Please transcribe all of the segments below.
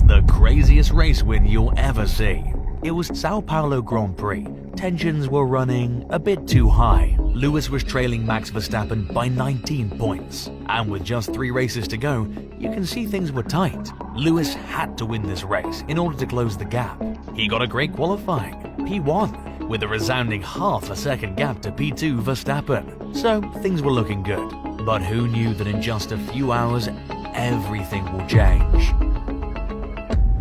the craziest race win you'll ever see. It was Sao Paulo Grand Prix. Tensions were running a bit too high. Lewis was trailing Max Verstappen by 19 points. And with just 3 races to go, you can see things were tight. Lewis had to win this race in order to close the gap. He got a great qualifying, P1, with a resounding half a second gap to P2 Verstappen. So things were looking good. But who knew that in just a few hours, everything will change?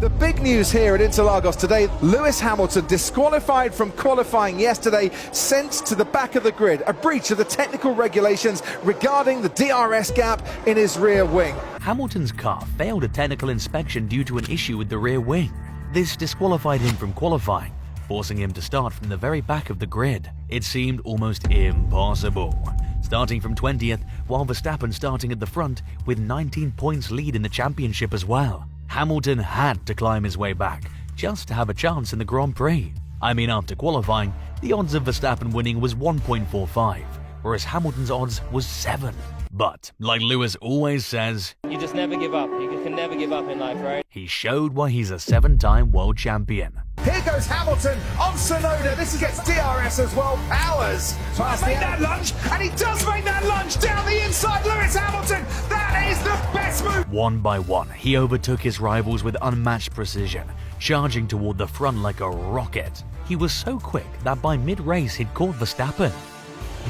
The big news here at Interlagos today, Lewis Hamilton disqualified from qualifying yesterday, sent to the back of the grid, a breach of the technical regulations regarding the DRS gap in his rear wing. Hamilton's car failed a technical inspection due to an issue with the rear wing. This disqualified him from qualifying, forcing him to start from the very back of the grid. It seemed almost impossible. Starting from 20th, while Verstappen starting at the front with 19 points lead in the championship as well. Hamilton had to climb his way back, just to have a chance in the Grand Prix. I mean, after qualifying, the odds of Verstappen winning was 1.45, whereas Hamilton's odds was 7. But, like Lewis always says, you just never give up. You can never give up in life, right? He showed why he's a 7-time world champion. Here goes Hamilton on Sonoda. This gets DRS as well. Powers past Make that lunge, and he does make that lunge down the inside. Lewis Hamilton, that is the best move. One by one, he overtook his rivals with unmatched precision, charging toward the front like a rocket. He was so quick that by mid-race he'd caught Verstappen.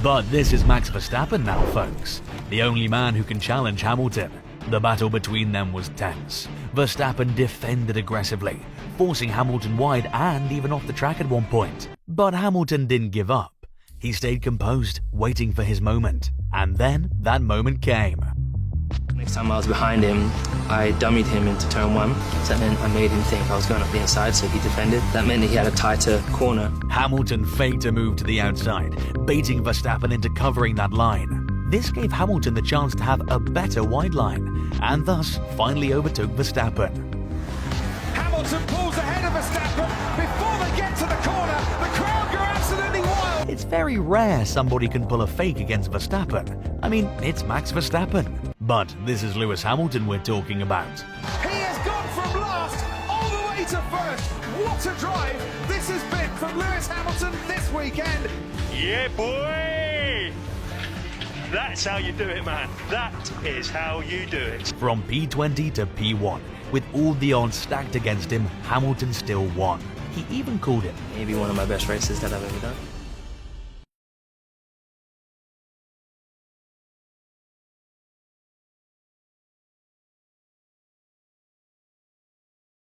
But this is Max Verstappen now, folks, the only man who can challenge Hamilton. The battle between them was tense. Verstappen defended aggressively, forcing Hamilton wide and even off the track at one point. But Hamilton didn't give up. He stayed composed, waiting for his moment. And then that moment came. Next time I was behind him, I dummied him into turn 1. So then I made him think I was going up the inside, so he defended. That meant that he had a tighter corner. Hamilton faked a move to the outside, baiting Verstappen into covering that line. This gave Hamilton the chance to have a better wide line, and thus finally overtook Verstappen. Hamilton pulls ahead of Verstappen before they get to the corner. The crowd go absolutely wild. It's very rare somebody can pull a fake against Verstappen. I mean, it's Max Verstappen. But this is Lewis Hamilton we're talking about. He has gone from last all the way to first. What a drive this has been from Lewis Hamilton this weekend. Yeah, boy! That's how you do it, man. That is how you do it. From P20 to P1, with all the odds stacked against him, Hamilton still won. He even called it Maybe one of my best races that I've ever done.